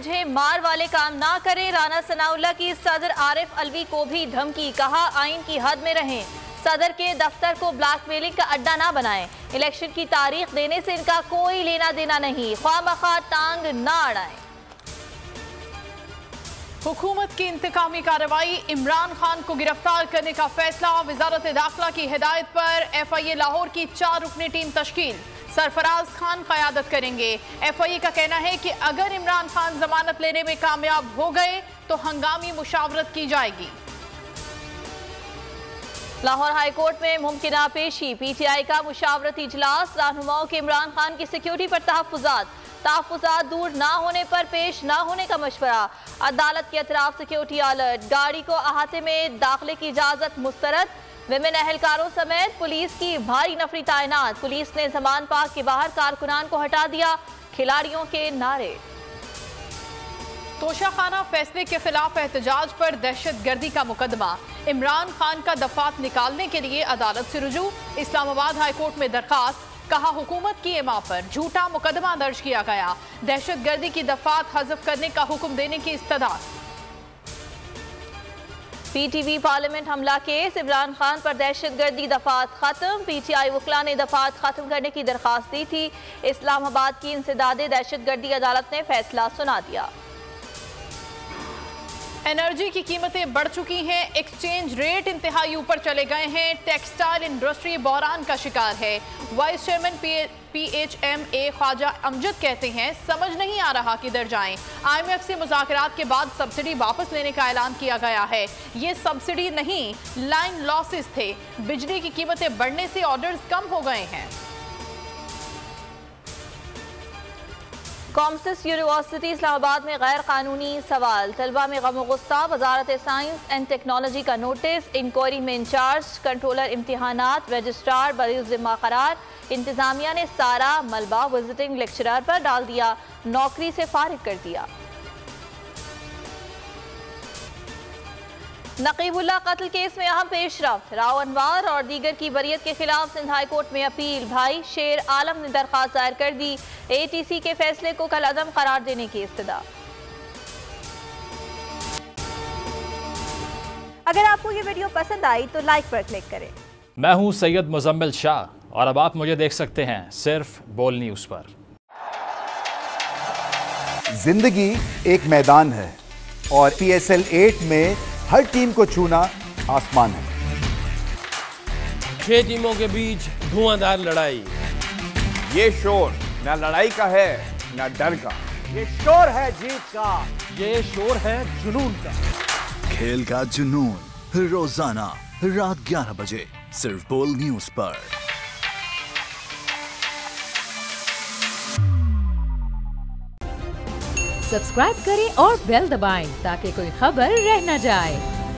मुझे मार वाले काम ना करें। राना सनाउल्लाह की सदर आरिफ अलवी को भी धमकी, कहा आइन की हद में रहें। सदर के दफ्तर को ब्लैकमेलिंग का अड्डा ना बनाएं। इलेक्शन की तारीख देने से इनका कोई लेना देना नहीं, ख्वामखा टांग ना अड़ाएं। हुकूमत की इंतकामी कार्रवाई, इमरान खान को गिरफ्तार करने का फैसला। वजारत दाखिला की हिदायत पर FIA लाहौर की 4 रुकनी टीम तश्कील, सरफराज खान क़यादत करेंगे। FIA का कहना है कि अगर इमरान खान जमानत लेने में कामयाब हो गए तो हंगामी मुशावरत की जाएगी। लाहौर हाईकोर्ट में मुमकिना पेशी, PTI का मुशावरती इजलास। रहनुमाओं के इमरान खान की सिक्योरिटी पर तहफ़्फ़ुज़ात दूर ना होने पर पेश ना होने का मशवरा। अदालत के अतराफ सिक्योरिटी अलर्ट, गाड़ी को अहाते में दाखिले की इजाज़त मुस्तरद। विमेन एहलकारों समेत पुलिस की भारी नफरी तैनात। पुलिस ने जमान पार्क के बाहर कारकुनान को हटा दिया, खिलाड़ियों के नारे। तोशाखाना फैसले के खिलाफ एहतजाज पर दहशतगर्दी का मुकदमा। इमरान खान का दफात निकालने के लिए अदालत से रुजू। इस्लामाबाद हाईकोर्ट में दरखास्त, कहा हुकूमत की इमा पर झूठा मुकदमा दर्ज किया गया। दहशतगर्दी की दफात हज़फ करने का हुक्म देने की इस्तदा। PTV पार्लियामेंट हमला केस, इमरान खान पर दहशतगर्दी दफात खत्म। PTI वकला ने दफात खत्म करने की दरखास्त दी थी। इस्लामाबाद की इंसदादे दहशतगर्दी अदालत ने फैसला सुना दिया। एनर्जी की कीमतें बढ़ चुकी हैं, एक्सचेंज रेट इंतहाई ऊपर चले गए हैं। टेक्सटाइल इंडस्ट्री बहरान का शिकार है। Vice chairman PHMA Khwaja Amjad कहते हैं समझ नहीं आ रहा किधर जाएं। IMF से मुज़ाकरात के बाद सब्सिडी वापस लेने का ऐलान किया गया है। ये सब्सिडी नहीं, लाइन लॉसेस थे। बिजली की कीमतें बढ़ने से ऑर्डर्स कम हो गए हैं। कॉमर्स यूनिवर्सिटी इस्लामाबाद में गैर कानूनी सवाल, तलबा में गम गुस्सा। वजारत साइंस एंड टेक्नोलॉजी का नोटिस, इंक्वायरी में इंचार्ज कंट्रोलर इम्तिहानात रजिस्ट्रार बरी जिम्मा करार। इंतजामिया ने सारा मलबा विजिटिंग लेक्चरर पर डाल दिया, नौकरी से फारिग कर दिया। नकीबुल्लाह कत्ल केस में अहम पेशरफ्त, राव अनवार और दीगर की बरियत के खिलाफ सिंध हाई कोर्ट में अपील। भाई शेर आलम ने दरखास्त दायर कर दी, ATC के फैसले को कल अदम करार देने की इस्तदा। अगर आपको ये वीडियो पसंद आई तो लाइक पर क्लिक करें। मैं हूं सैयद मुजम्मिल शाह और अब आप मुझे देख सकते हैं सिर्फ बोल न्यूज़ पर। जिंदगी एक मैदान है और PSL 8 में हर टीम को छूना आसमान है। 6 टीमों के बीच धुआंधार लड़ाई। ये शोर न लड़ाई का है न डर का, ये शोर है जीत का, ये शोर है जुनून का। खेल का जुनून रोजाना रात 11 बजे सिर्फ बोल न्यूज़ पर। सब्सक्राइब करें और बेल दबाएं ताकि कोई खबर रह न जाए।